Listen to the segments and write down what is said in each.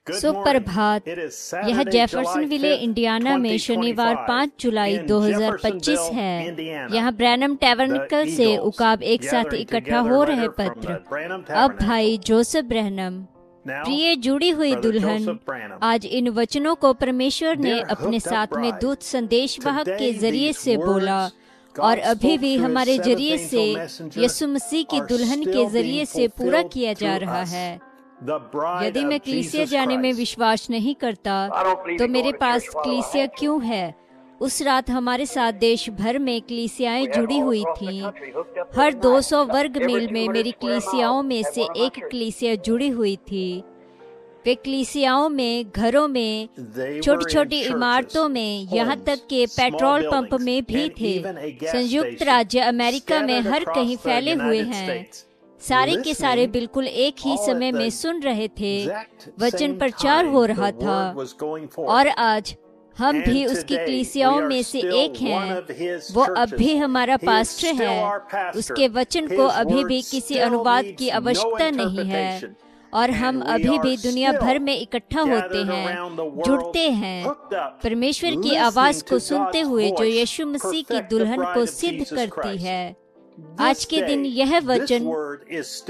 सुप्रभात। यह Jeffersonville Indiana में शनिवार 5 जुलाई 2025 है। यहाँ ब्रैनम टैबरनेकल से उकाब एक साथ इकट्ठा हो रहे पत्र। अब भाई जोसेफ ब्रैनम, प्रिय जुड़ी हुई दुल्हन, आज इन वचनों को परमेश्वर ने अपने साथ में दूत संदेशवाहक के जरिए से बोला और अभी भी हमारे जरिए से यीशु मसीह की दुल्हन के जरिए से पूरा किया जा रहा है। यदि मैं कलीसिया जाने में विश्वास नहीं करता तो मेरे पास कलीसिया क्यों है? उस रात हमारे साथ देश भर में कलीसियाएं जुड़ी हुई थीं। हर 200 वर्ग मील में मेरी कलीसियाओं में से एक कलीसिया जुड़ी हुई थी। वे कलीसियाओं में, घरों में, छोटी छोटी इमारतों में, यहाँ तक के पेट्रोल पंप में भी थे। संयुक्त राज्य अमेरिका में हर कहीं फैले हुए हैं। सारे के सारे बिल्कुल एक ही समय में सुन रहे थे। वचन प्रचार हो रहा था और आज हम भी उसकी कलीसियाओं में से एक हैं। वो अब भी हमारा पास्टर है। उसके वचन को अभी भी किसी अनुवाद की आवश्यकता नहीं है और हम अभी भी दुनिया भर में इकट्ठा होते हैं, जुड़ते हैं, परमेश्वर की आवाज को सुनते हुए जो यीशु मसीह की दुल्हन को सिद्ध करती है। आज के दिन यह वचन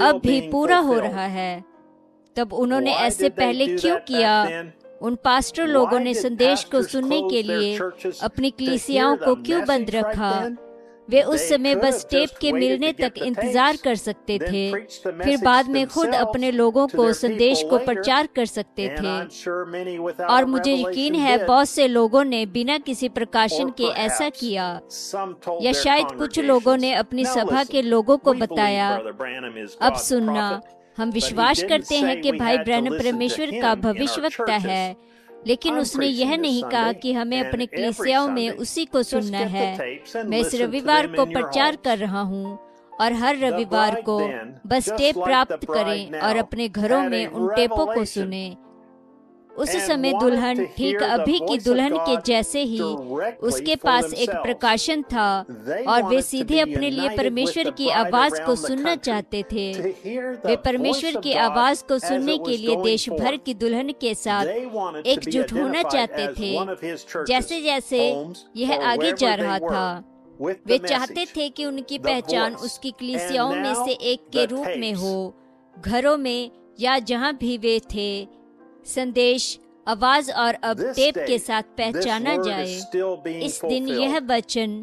अब भी पूरा हो रहा है। तब उन्होंने ऐसे पहले क्यों किया? उन पास्टर लोगों ने संदेश को सुनने के लिए अपनी कलीसियाओं को क्यों बंद रखा? वे उस समय बस टेप के मिलने तक इंतजार कर सकते थे, फिर बाद में खुद अपने लोगों को संदेश को प्रचार कर सकते थे। और मुझे यकीन है बहुत से लोगों ने बिना किसी प्रकाशन के ऐसा किया, या शायद कुछ लोगों ने अपनी सभा के लोगों को बताया। अब सुनना, हम विश्वास करते हैं कि भाई ब्रैनम परमेश्वर का भविष्यवक्ता है, लेकिन उसने यह नहीं कहा कि हमें अपने कलीसियाओं में उसी को सुनना है। मैं इस रविवार को प्रचार कर रहा हूँ और हर रविवार को बस टेप प्राप्त करें और अपने घरों में उन टेपों को सुनें। उस समय दुल्हन ठीक अभी की दुल्हन के जैसे ही उसके पास एक प्रकाशन था और वे सीधे अपने लिए परमेश्वर की आवाज को सुनना चाहते थे। वे परमेश्वर की आवाज को सुनने के लिए देश भर की दुल्हन के साथ एकजुट होना चाहते थे। जैसे जैसे यह आगे जा रहा था, वे चाहते थे कि उनकी पहचान उसकी कलीसियाओं में से एक के रूप में हो, घरों में या जहाँ भी वे थे। संदेश, आवाज और अब टेप के साथ पहचाना जाए। इस दिन यह वचन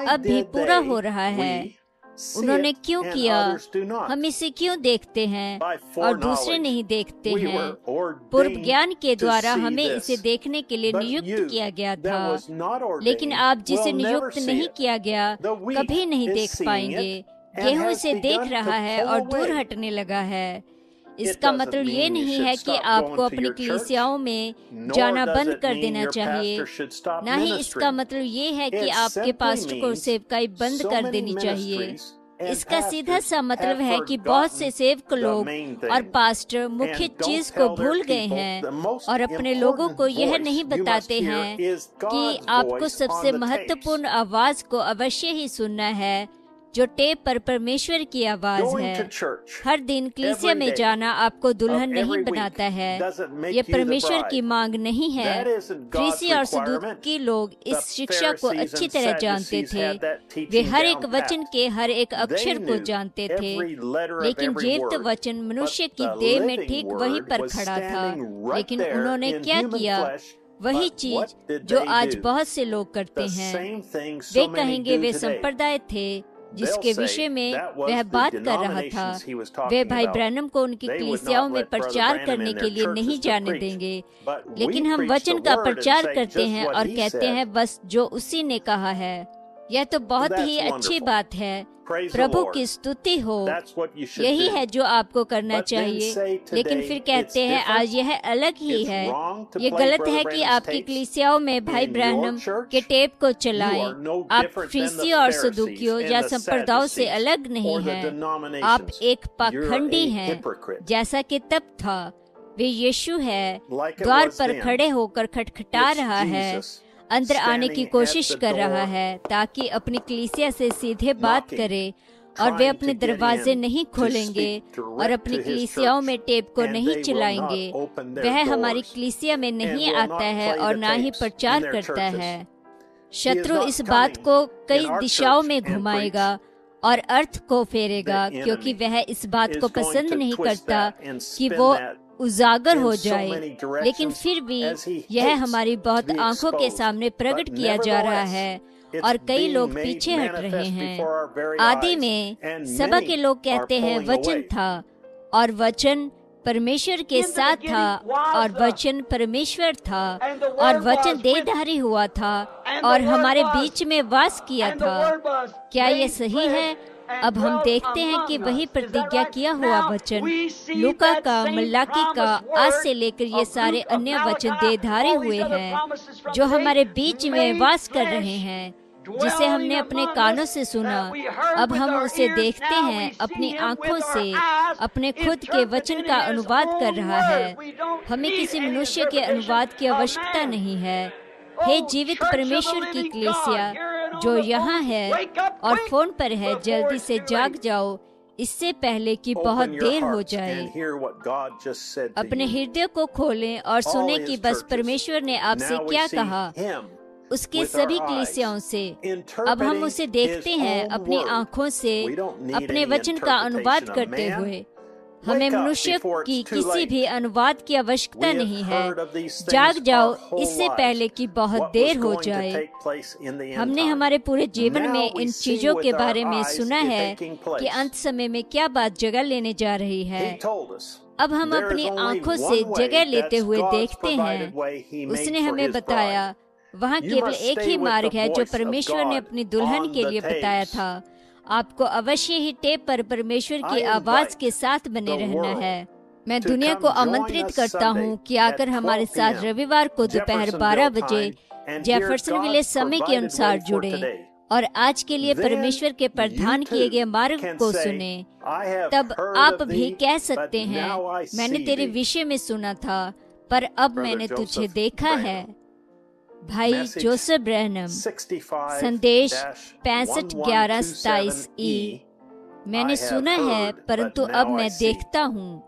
अब भी पूरा हो रहा है। उन्होंने क्यों किया? हम इसे क्यों देखते हैं और दूसरे नहीं देखते हैं? पूर्व ज्ञान के द्वारा हमें इसे देखने के लिए नियुक्त किया गया था, लेकिन आप जिसे नियुक्त नहीं किया गया कभी नहीं देख पाएंगे। गेहूं इसे देख रहा है और दूर हटने लगा है। इसका मतलब ये नहीं है कि आपको अपनी कलीसियाओं में जाना बंद कर देना चाहिए। न ही इसका मतलब ये है कि आपके पास्टर को सेवकाई बंद कर देनी चाहिए। इसका सीधा सा मतलब है कि बहुत से सेवक लोग और पास्टर मुख्य चीज को भूल गए हैं और अपने लोगों को यह नहीं बताते हैं कि आपको सबसे महत्वपूर्ण आवाज को अवश्य ही सुनना है, जो टेप पर परमेश्वर की आवाज है। हर दिन कलीसिया में जाना आपको दुल्हन नहीं बनाता है। ये परमेश्वर की मांग नहीं है। फरीसी और सदूकी लोग इस शिक्षा को अच्छी तरह जानते थे। वे हर एक वचन के हर एक अक्षर को जानते थे, लेकिन जीवित वचन मनुष्य की देह में ठीक वहीं पर खड़ा था। लेकिन उन्होंने क्या किया? वही चीज जो आज बहुत से लोग करते हैं। वे कहेंगे वे संप्रदाय थे जिसके विषय में वह बात कर रहा था। वे भाई ब्रैनम को उनकी कलीसियाओं में प्रचार करने के लिए नहीं जाने देंगे, लेकिन हम वचन का प्रचार करते हैं और कहते हैं बस जो उसी ने कहा है। यह तो बहुत ही अच्छी बात है। प्रभु की स्तुति हो। यही है जो आपको करना चाहिए। लेकिन फिर कहते हैं आज यह अलग ही है। ये गलत है कि आपकी कलीसियाओं में भाई ब्रैनम के टेप को चलाएं। आप फरीसी और सदूकियों या संप्रदायों से अलग नहीं हैं। आप एक पाखंडी हैं, जैसा कि तब था। वे यीशु है, द्वार पर खड़े होकर खटखटा रहा है, अंदर आने की कोशिश कर रहा है ताकि अपनी कलीसिया से सीधे बात करे और वे अपने दरवाजे नहीं खोलेंगे और अपनी कलीसियाओं में टेप को नहीं चलाएंगे। वह हमारी कलीसिया में नहीं आता है और ना ही प्रचार करता है। शत्रु इस बात को कई दिशाओं में घुमाएगा और अर्थ को फेरेगा, क्योंकि वह इस बात को पसंद नहीं करता कि वो उजागर हो जाए। लेकिन फिर भी यह हमारी बहुत आंखों के सामने प्रकट किया जा रहा है और कई लोग पीछे हट रहे हैं। आदि में सभा के लोग कहते हैं वचन था और वचन परमेश्वर के साथ था और वचन परमेश्वर था और वचन देहधारी हुआ था और हमारे बीच में वास किया था। क्या ये सही है? अब हम देखते हैं कि वही प्रतिज्ञा किया हुआ वचन लूका का, मलाकी का, आज से लेकर ये सारे अन्य वचन देहधारी हुए हैं जो हमारे बीच में वास कर रहे हैं, जिसे हमने अपने कानों से सुना। अब हम उसे देखते हैं अपनी आंखों से। अपने खुद के वचन का अनुवाद कर रहा है। हमें किसी मनुष्य के अनुवाद की आवश्यकता नहीं है। हे जीवित परमेश्वर की कलीसिया जो यहाँ है और फोन पर है, जल्दी से जाग जाओ इससे पहले कि बहुत देर हो जाए। अपने हृदय को खोलें और सुने कि बस परमेश्वर ने आपसे क्या कहा उसके सभी कलीसियाओं से। अब हम उसे देखते हैं अपनी आंखों से, अपने वचन का अनुवाद करते हुए। हमें मनुष्य की किसी भी अनुवाद की आवश्यकता नहीं है। जाग जाओ इससे पहले कि बहुत देर हो जाए। हमने हमारे पूरे जीवन में इन चीजों के बारे में सुना है कि अंत समय में क्या बात जगह लेने जा रही है। अब हम अपनी आंखों से जगह लेते हुए देखते हैं। उसने हमें बताया वहाँ केवल एक ही मार्ग है जो परमेश्वर ने अपनी दुल्हन के लिए बताया था। आपको अवश्य ही टेप पर परमेश्वर की आवाज के साथ बने रहना है। मैं दुनिया को आमंत्रित करता हूँ कि आकर हमारे साथ रविवार को दोपहर 12 बजे जेफरसनविले समय के अनुसार जुड़े और आज के लिए परमेश्वर के प्रदान किए गए मार्ग को सुने। तब आप भी कह सकते हैं, मैंने तेरे विषय में सुना था पर अब मैंने तुझे देखा है। भाई जोसेफ ब्रैनम, संदेश 651127 ई। मैंने सुना है परंतु अब मैं देखता हूँ।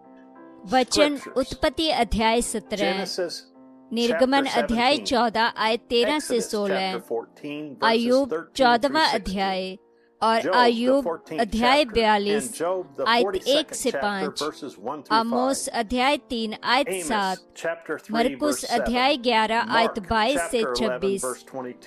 वचन उत्पत्ति अध्याय 17, निर्गमन अध्याय 14 आयत 13 से 16, अय्यूब 14वां अध्याय और अय्यूब अध्याय 42 आयत 1 से 5, आमोस अध्याय 3 आयत 7, मरकुस अध्याय 11 आयत 22 से 26,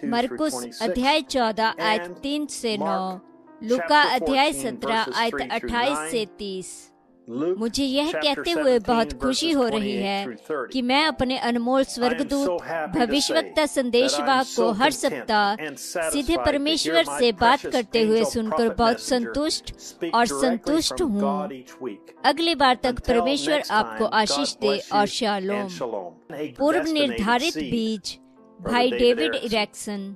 मरकुस अध्याय 14 आयत 3 से 9, लूका अध्याय 17 आयत 28 से 30। मुझे यह कहते हुए बहुत खुशी हो रही है कि मैं अपने अनमोल स्वर्गदूत भविष्यवक्ता संदेशवाहक को हर सप्ताह सीधे परमेश्वर से बात करते हुए सुनकर बहुत संतुष्ट हूँ। अगली बार तक परमेश्वर आपको आशीष दे और शालोम। पूर्व निर्धारित बीज, भाई डेविड इरेक्सन।